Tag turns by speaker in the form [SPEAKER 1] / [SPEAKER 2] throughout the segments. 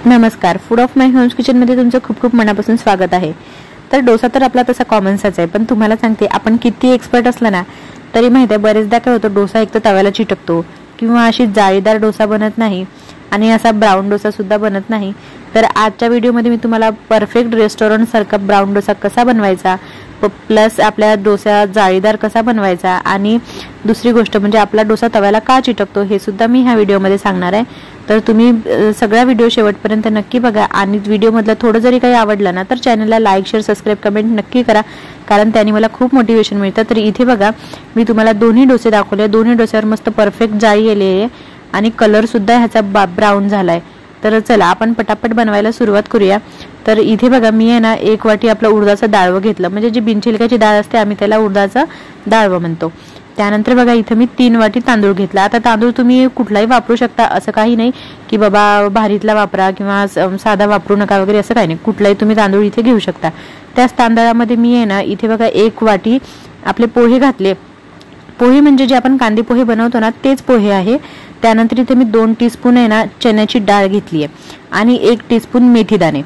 [SPEAKER 1] नमस्कार, food of my homes kitchen मध्ये तुमचं खूप खूप मनापासून स्वागत आहे। तर डोसा तर आपला तसा कॉमनच आहे, पण तुम्हाला सांगते आपण किती एक्सपर्ट असला ना तरी माहिती आहे बरेचदा काय होतं, डोसा एक तर तव्याला चिटकतो किंवा अशी जाळीदार डोसा बनत नाही आणि असा ब्राउन डोसा सुद्धा बनत नाही। तर आजच्या व्हिडिओमध्ये मी तुम्हाला परफेक्ट रेस्टॉरंट सारखा ब्राउन डोसा कसा बनवायचा, प्लस आपल्या डोसा जाळीदार कसा बनवायचा आणि दुसरी गोष्ट म्हणजे आपला डोसा तव्याला का चिटकतो हे सुद्धा मी ह्या व्हिडिओमध्ये सांगणार आहे। तर तुम्ही सगळा व्हिडिओ शेवटपर्यंत नक्की बघा आणि व्हिडिओमधलं थोडं जरी काही आवडलं ना तर चॅनलला लाईक शेअर सबस्क्राइब कमेंट नक्की करा, कारण त्याने मला खूप मोटिवेशन मिळतं। तर इथे बघा मी तुम्हाला दोन्ही डोसे दाखवले, दोन्ही डोस्यावर मस्त परफेक्ट जाळी आली आहे आणि कलर सुद्धा ह्याचा ब्राउन झालाय। तर चला आपण पटापट बनवायला सुरुवात करूया। तर इथे बघा मी आहे ना 1 वाटी आपलं उडदाचं डाळवं घेतलं, म्हणजे जी बिनछिलक्याची डाळ असते आम्ही त्याला उडदाचं डाळवं म्हणतो। त्यानंतर बघा इथे मी 3 वाटी तांदूळ घेतला। आता तांदूळ तुम्ही कुठलाही वापरू शकता, असं काही नाही की बाबा भारीतला वापरा किंवा साधा वापरू नका वगैरे, असं काही नाही, कुठलाही तुम्ही तांदूळ इथे घेऊ शकता। त्याच तांदळामध्ये मी आहे ना इथे बघा 1 वाटी आपले पोहे घातले। पोहे म्हणजे जे आपण कांदे पोहे बनवतो ना तेच पोहे आहे। त्यानंतर इथे मी 2 टीस्पून आहे ना चण्याची डाळ घेतली आहे आणि 1 टीस्पून मेथी दाणे।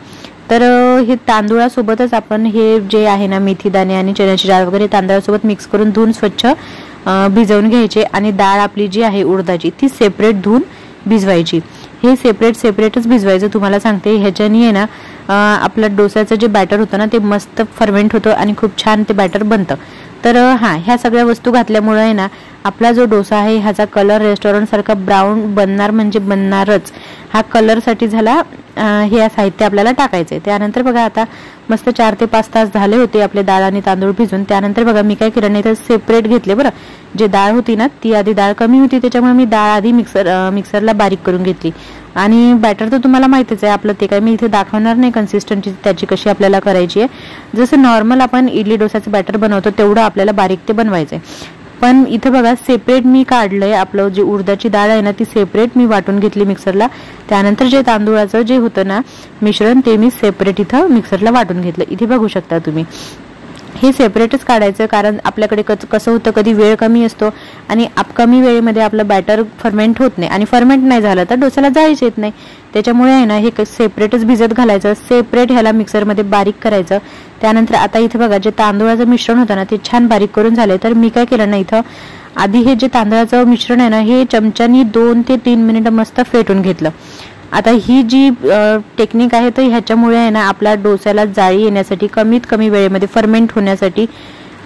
[SPEAKER 1] तर हे तांदूळासोबतच आपण हे जे आहे ना मेथी दाणे आणि चण्याची डाळ वगैरे तांदळासोबत मिक्स करून धुवून स्वच्छ भिजवून घ्यायचे आणि डाळ आपली जी आहे उडदाची ती सेपरेट धुवून भिजवायची। हे सेपरेटच भिजवायचं, तुम्हाला सांगते ह्याच्यानी आहे ना आपलं डोसाचं जे बॅटर होतं ना ते मस्त फर्मेंट होतं आणि खूप छान ते बॅटर बनतं। तर ह्या सगळ्या वस्तू घातल्यामुळे आहे ना आपला जो डोसा आहे ह्याचा कलर रेस्टॉरंट सारखा ब्राउन बनणार म्हणजे बनणारच। हा कलर साठी झाला हे साहित्य आपल्याला टाकायचे। त्यानंतर बघा आता मस्त 4 ते 5 तास झाले होते आपले डाळ आणि तांदूळ भिजून। त्यानंतर बघा मी काय केलं नाही तर सेपरेट घेतले बरं। जे डाळ होती ना ती आधी डाळ कमी होती त्याच्यामुळे मी डाळ आधी मिक्सरला बारीक करून घेतली आणि बॅटर तर तुम्हाला माहितीच आहे आपलं, ते काय मी इथे दाखवणार नाही कन्सिस्टन्सी त्याची कशी आपल्याला करायची आहे। जसं नॉर्मल आपण इडली डोसाचं बॅटर बनवतो तेवढं आपल्याला बारीक ते बनवायचंय। पण इथे बघा सेपरेट मी काढलंय, आपलं जे उडदाची डाळ आहे ना ती सेपरेट मी वाटून घेतली मिक्सरला। त्यानंतर जे तांदूळाचं जे होतं ना मिश्रण ते मी सेपरेट इथं मिक्सरला वाटून घेतलं। इथे बघू शकता तुम्ही हे सेपरेटच काढायचं, कारण आपल्याकडे कसं होतं कधी वेळ कमी असतो आणि कमी वेळेमध्ये आपलं बॅटर फर्मेंट होत नाही आणि फर्मेंट नाही झालं तर डोस्याला जाळीच येत नाही। त्याच्यामुळे आहे ना हे सेपरेटच भिजत घालायचं, सेपरेट ह्याला मिक्सरमध्ये बारीक करायचं। त्यानंतर आता इथे बघा जे तांदूळाचं मिश्रण होतं ना ते छान बारीक करून झाले। तर मी काय केलं ना इथं आधी हे जे तांदळाचं मिश्रण आहे ना हे चमच्यानी 2 ते 3 मिनिटं मस्त फेटून घेतलं। आता ही जी टेक्निक आहे तर ह्याच्यामुळे आहे ना आपल्या डोस्याला जाळी येण्यासाठी कमीत कमी वेळेमध्ये फर्मेंट होण्यासाठी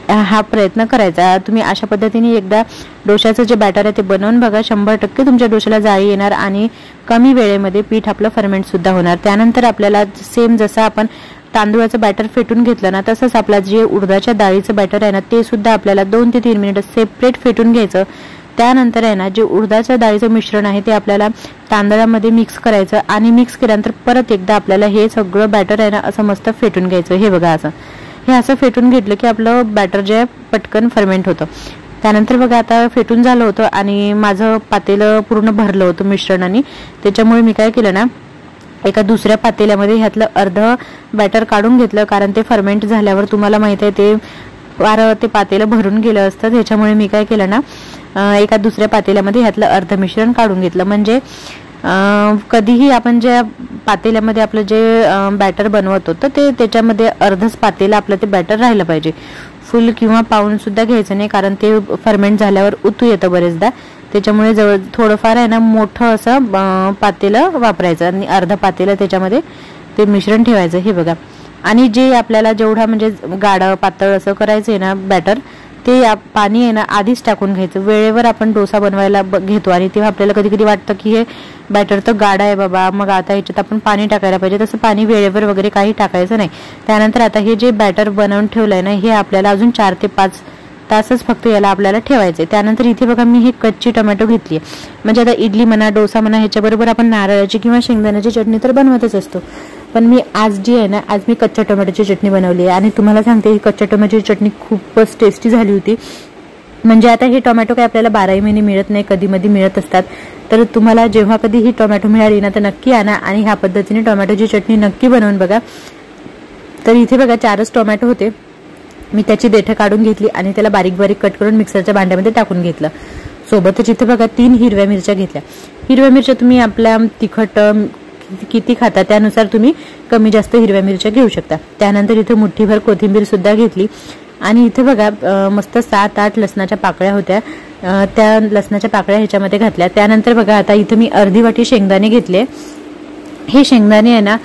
[SPEAKER 1] हा प्रयत्न करायचा। तुम्ही अशा पद्धतीने एकदा डोशाचं जे बॅटर आहे ते बनवून बघा, 100% तुमच्या डोशाला जाळी येणार आणि कमी वेळेमध्ये पीठ आपलं फर्मेंट सुद्धा होणार। त्यानंतर आपल्याला सेम जसं आपण तांदूळाचं बॅटर फेटून घेतलं ना तसंच आपला जे उडदाच्या डाळीचं बॅटर आहे ना ते सुद्धा आपल्याला 2 ते 3 मिनिटं सेपरेट फेटून घ्यायचं। त्यानंतर आहे ना जे उडदाच्या डाळीचं मिश्रण आहे ते आपल्याला तांदळामध्ये मिक्स करायचं आणि मिक्स केल्यानंतर परत एकदा आपल्याला हे सगळं बॅटर आहे ना असं मस्त फेटून घ्यायचं। हे बघा हे असं फेटून घेतलं की आपलं बॅटर जे पटकन फर्मेंट होतं। त्यानंतर बघा आता फेटून झालं होतं आणि माझं पातेलं पूर्ण भरलं होतं मिश्रणाने। त्याच्यामुळे मी काय केलं ना एका दुसऱ्या पातेल्यामध्ये ह्यातलं अर्ध बॅटर काढून घेतलं, कारण ते फर्मेंट झाल्यावर तुम्हाला माहिती आहे ते पातेलं भरून गेलं असतं। त्याच्यामुळे मी काय केलं ना एका दुसऱ्या पातेल्यामध्ये ह्यातलं अर्ध मिश्रण काढून घेतलं, म्हणजे कधीही आपण ज्या पातेल्यामध्ये आपलं जे बॅटर बनवतो तर ते त्याच्यामध्ये अर्धच पातेलं आपलं ते बॅटर राहिलं पाहिजे। फुल किंवा पाऊण सुद्धा घ्यायचं नाही, कारण ते फर्मेंट झाल्यावर उतू येतं बरेचदा। त्याच्यामुळे थोडंफार आहे ना मोठं असं पातेलं वापरायचं आणि अर्ध पातेलं त्याच्यामध्ये ते मिश्रण ठेवायचं। हे बघा आणि जे आपल्याला जेवढा म्हणजे गाढ पातळ असं करायचं आहे ना बॅटर ते पाणी आहे ना आधीच टाकून घ्यायचं। वेळेवर आपण डोसा बनवायला घेतो आणि तेव्हा आपल्याला कधी कधी वाटतं की हे बॅटर तर गाढ आहे बाबा, मग आता ह्याच्यात आपण पाणी टाकायला पाहिजे, तसं पाणी वेळेवर वगैरे काही टाकायचं नाही। त्यानंतर आता हे जे बॅटर बनवून ठेवलंय ना हे आपल्याला अजून 4 ते 5 तासच फक्त याला आपल्याला ठेवायचे। त्यानंतर इथे बघा मी हे कच्ची टोमॅटो घेतली आहे, म्हणजे आता इडली म्हणा डोसा म्हणा ह्याच्याबरोबर आपण नारळाची किंवा शेंगदाण्याची चटणी तर बनवतच असतो, पण मी आज जी आहे ना आज मी कच्च्या टोमॅटोची चटणी बनवली आहे आणि तुम्हाला सांगते ही कच्च्या टोमॅटोची चटणी खूपच टेस्टी झाली होती। म्हणजे आता हे टोमॅटो काय आपल्याला 12 महिने मिळत नाही, कधी मधी मिळत असतात। तर तुम्हाला जेव्हा कधी ही टोमॅटो मिळाली ना तर नक्की आणा आणि ह्या पद्धतीने टोमॅटोची चटणी नक्की बनवून बघा। तर इथे बघा 4च टोमॅटो होते, मी त्याची देठं काढून घेतली आणि त्याला बारीक बारीक कट करून मिक्सरच्या भांड्यामध्ये टाकून घेतलं। सोबतच इथे बघा 3 हिरव्या मिरच्या घेतल्या। हिरव्या मिरच्या तुम्ही आपल्या तिखट किती खाता त्यानुसार तुम्ही कमी जास्त हिरव्या मिरच्या घेऊ शकता। त्यानंतर इथे मुठ्ठीभर कोथिंबीर सुद्धा घेतली आणि इथे बघा मस्त 7-8 लसणाच्या पाकळ्या होत्या, त्या लसणाच्या पाकळ्या ह्याच्यामध्ये घातल्या। त्यानंतर बघा आता इथे मी अर्धी वाटी शेंगदाणे घेतले। हे शेंगदाणे आहे ना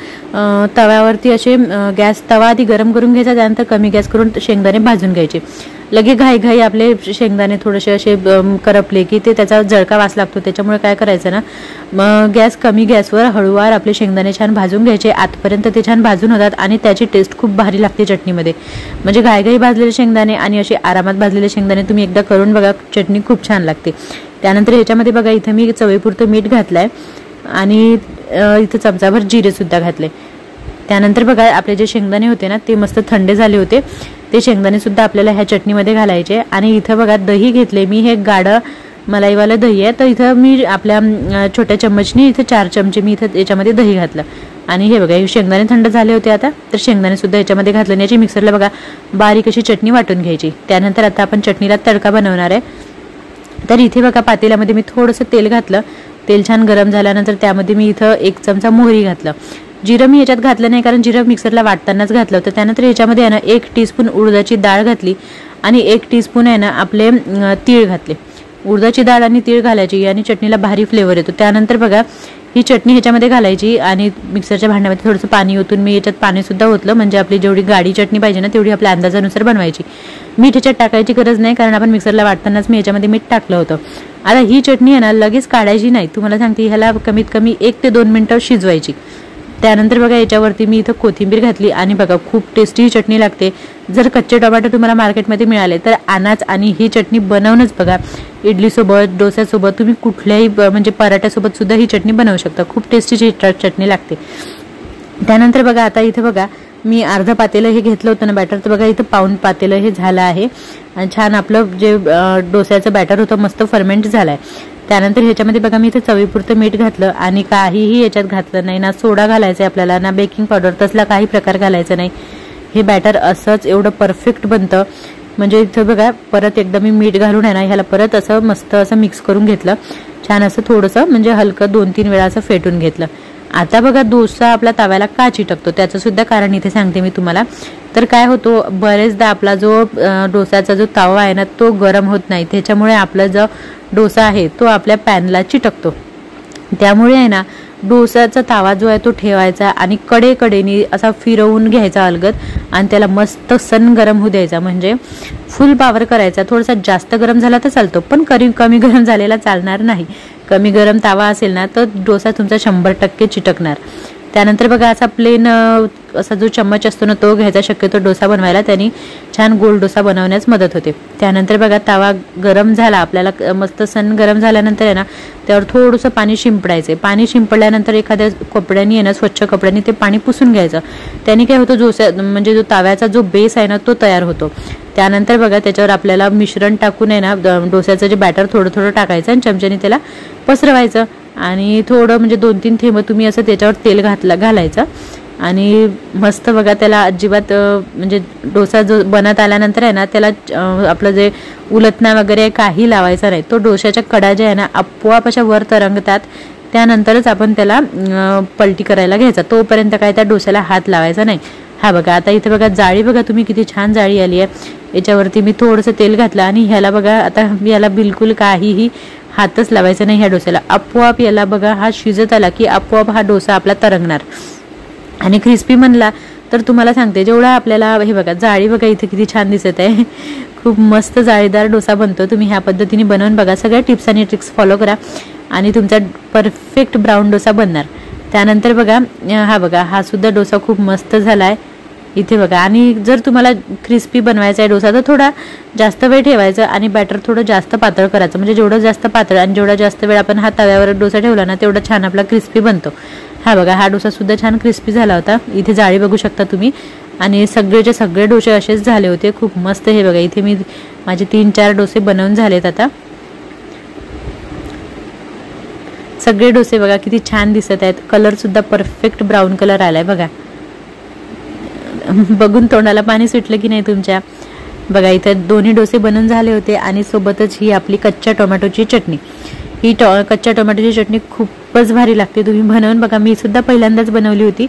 [SPEAKER 1] तव्यावरती असे गॅस तवा आधी गरम करून घ्यायचा, त्यानंतर कमी गॅस करून शेंगदाणे भाजून घ्यायचे। लगे घाई आपले शेंगदाणे थोडेसे असे करपले की ते त्याचा जळका वास लागतो, त्याच्यामुळे काय करायचं ना मग गॅस कमी गॅसवर हळूवार आपले शेंगदाणे छान भाजून घ्यायचे, आतपर्यंत ते छान भाजून होतात आणि त्याची टेस्ट खूप भारी लागते चटणीमध्ये। म्हणजे घाई भाजलेले शेंगदाणे आणि असे आरामात भाजलेले शेंगदाणे तुम्ही एकदा करून बघा, चटणी खूप छान लागते। त्यानंतर ह्याच्यामध्ये बघा इथे मी चवीपुरतं मीठ घातलंय आणि इथे चमचाभर जिरे सुद्धा घातले। त्यानंतर बघा आपले जे शेंगदाणे होते ना ते मस्त थंड झाले होते, ते शेंगदाणे सुद्धा आपल्याला ह्या चटणीमध्ये घालायचे। आणि इथं बघा दही घेतले मी, हे गाढं मलाईवालं दही आहे, तर इथं मी आपल्या छोट्या चम्मचनी इथं 4 चमचे मी इथं याच्यामध्ये दही घातलं। आणि हे बघा हे शेंगदाणे थंड झाले होते आता, तर शेंगदाणे सुद्धा याच्यामध्ये घातले आणि याची मिक्सरला बघा बारीक अशी चटणी वाटून घ्यायची। त्यानंतर आता आपण चटणीला तडका बनवणार आहे। तर इथे बघा पातेल्यामध्ये मी थोडंसं तेल घातलं, तेल छान गरम झाल्यानंतर त्यामध्ये मी इथं 1 चमचा मोहरी घातलं। जिरं मी याच्यात घातलं नाही कारण जिरं मिक्सरला वाटतानाच घातलं होतं। त्यानंतर याच्यामध्ये आहे ना 1 टीस्पून उडदाची डाळ घातली आणि 1 टीस्पून आहे ना आपले तीळ घातले। उडदाची डाळ आणि तीळ घालायची आणि चटणीला भारी फ्लेवर येतो। त्यानंतर बघा ही चटणी ह्याच्यामध्ये घालायची आणि मिक्सरच्या भांड्यामध्ये थोडंसं पाणी ओतून मी याच्यात पाणी सुद्धा ओतलं, म्हणजे आपली जेवढी गाढी चटणी पाहिजे ना तेवढी आपल्या अंदाजानुसार बनवायची। मीठ याच्यात टाकायची गरज नाही कारण आपण मिक्सरला वाटतानाच मी याच्यामध्ये मीठ टाकलं होतं। आता ही चटणी आहे ना लगेच काढायची नाही, तुम्हाला सांगते ह्याला कमीत कमी 1 ते 2 मिनिटं शिजवायची। त्यानंतर बघा याच्यावरती मी इथं कोथिंबीर घातली आणि बघा खूप टेस्टी चटणी लागते। जर कच्चे टोमॅटो तुम्हाला मार्केटमध्ये मिळाले तर आणाच आणि ही चटणी बनवूनच बघा, इडलीसोबत डोस्यासोबत तुम्ही कुठल्याही म्हणजे पराठ्यासोबत सुद्धा ही चटणी बनवू शकता, खूप टेस्टी चटणी लागते। त्यानंतर बघा आता इथे बघा मी अर्धा पातेलं हे घेतलं होतं ना बॅटर, तर बघा इथं पाऊण पातेलं हे झालं आहे आणि छान आपलं जे डोस्याचं बॅटर होतं मस्त फर्मेंट झालंय। त्यानंतर ह्याच्यामध्ये बघा मी इथे चवीपुरतं मीठ घातलं आणि काहीही याच्यात घातलं नाही, ना सोडा घालायचा आपल्याला ना बेकिंग पावडर, तसला काही प्रकार घालायचा नाही। हे बॅटर असंच एवढं परफेक्ट बनतं। म्हणजे इथं बघा परत एकदा मी मीठ घालून आहे ना ह्याला परत असं मस्त असं मिक्स करून घेतलं, छान असं थोडंसं म्हणजे हलकं 2-3 वेळा असं फेटून घेतलं। आता बघा डोसा आपला तव्याला का चिटकतो त्याचं सुद्धा कारण इथे सांगते मी तुम्हाला। तर काय होतो बरेचदा आपला जो डोसाचा जो तवा आहे ना तो गरम होत नाही, त्याच्यामुळे आपला जो डोसा आहे तो आपल्या पॅनला चिटकतो। त्यामुळे आहे ना डोसाचा तवा जो आहे तो ठेवायचा आणि कडेकडेनी असा फिरवून घ्यायचा अलगद आणि त्याला मस्त सन गरम होऊ द्यायचा, म्हणजे फुल पावर करायचा। थोडासा जास्त गरम झाला तर चालतो पण कमी गरम झालेला चालणार नाही। कमी गरम तवा असेल ना तर डोसा तुमचा 100% चिटकणार। त्यानंतर बघा असा प्लेन असा जो चम्मच असतो ना तो घ्यायचा शक्यतो डोसा बनवायला, त्याने छान गोल डोसा बनवण्यास मदत होते। त्यानंतर बघा तवा गरम झाला आपल्याला मस्त सन गरम झाल्यानंतर आहे ना त्यावर थोडंसं पाणी शिंपडायचे। पाणी शिंपडल्यानंतर एखाद्या कपड्याने आहे ना स्वच्छ कपड्याने ते पाणी पुसून घ्यायचं, त्याने काय होतं डोसा म्हणजे जो तव्याचा जो बेस आहे ना तो तयार होतो। त्यानंतर बघा त्याच्यावर आपल्याला मिश्रण टाकून आहे ना डोस्याचं जे बॅटर थोडं टाकायचं आणि चमच्याने त्याला पसरवायचं आणि थोडं म्हणजे 2-3 थेंब तुम्ही असं त्याच्यावर तेल घालायचं आणि मस्त बघा त्याला अजिबात म्हणजे डोसा जो बनत आल्यानंतर आहे ना त्याला आपलं जे उलटणा वगैरे काही लावायचा नाही, तो डोशाच्या कडा जे आहे ना आपोआप अशा वर तरंगतात, त्यानंतरच आपण त्याला पलटी करायला घ्यायचा, तोपर्यंत काय त्या डोस्याला हात लावायचा नाही। हा बघा आता इथे बघा जाळी बघा तुम्ही किती छान जाळी आली आहे। याच्यावरती मी थोडंसं तेल घातलं आणि ह्याला बघा आता याला बिलकुल काहीही हातच लावायचा नाही ह्या डोस्याला, आपोआप याला बघा हा शिजत आला की आपोआप हा डोसा आपला तरंगणार आणि क्रिस्पी म्हणला तर तुम्हाला सांगते जेवढा आपल्याला हे बघा जाळी बघा इथे किती छान दिसत आहे, खूप मस्त जाळीदार डोसा बनतो। तुम्ही ह्या पद्धतीने बनवून बघा, सगळ्या टिप्स आणि ट्रिक्स फॉलो करा आणि तुमचा परफेक्ट ब्राऊन डोसा बनणार। त्यानंतर बघा हा बघा हा सुद्धा डोसा खूप मस्त झालाय इथे बघा। आणि जर तुम्हाला क्रिस्पी बनवायचा आहे डोसा तर थोडा जास्त वेळ ठेवायचा आणि बॅटर थोडं जास्त पातळ करायचं, म्हणजे जेवढं जास्त पातळ आणि जेवढा जास्त वेळ आपण हा तव्यावर डोसा ठेवला ना तेवढा छान आपला क्रिस्पी बनतो। हा बघा हा डोसा सुद्धा छान क्रिस्पी झाला होता, इथे जाळी बघू शकता तुम्ही आणि सगळेचे सगळे डोसे असेच झाले होते, खूप मस्त। हे बघा इथे मी माझे 3-4 डोसे बनवून झालेत आता, सगळे डोसे बघा किती छान दिसत आहेत, कलर सुद्धा परफेक्ट ब्राऊन कलर आलाय बघा, बघून तोंडाला पाणी सुटलं की नाही तुमच्या। बघा इथे दोन्ही डोसे बनवून झाले होते आणि सोबतच ही आपली कच्च्या टोमॅटोची चटणी। ही कच्च्या टोमॅटोची चटणी खूपच भारी लागते. तुम्ही बनवून बघा. मी सुद्धा पहिल्यांदाच बनवली होती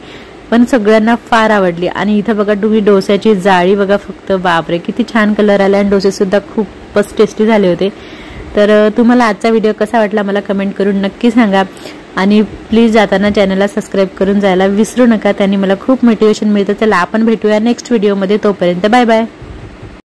[SPEAKER 1] पण सगळ्यांना फार आवडली. आणि इथं बघा तुम्ही डोस्याची जाळी बघा फक्त, बापरे किती छान कलर आला आणि डोसे सुद्धा खूपच टेस्टी झाले होते. तर तुम्हाला आजचा व्हिडिओ कसा वाटला मला कमेंट करून नक्की सांगा. आणि प्लीज जाताना चॅनलला सबस्क्राईब करून जायला विसरू नका. त्यांनी मला खूप मोटिवेशन मिळतं. चला आपण भेटूया नेक्स्ट व्हिडिओमध्ये. तोपर्यंत बाय बाय.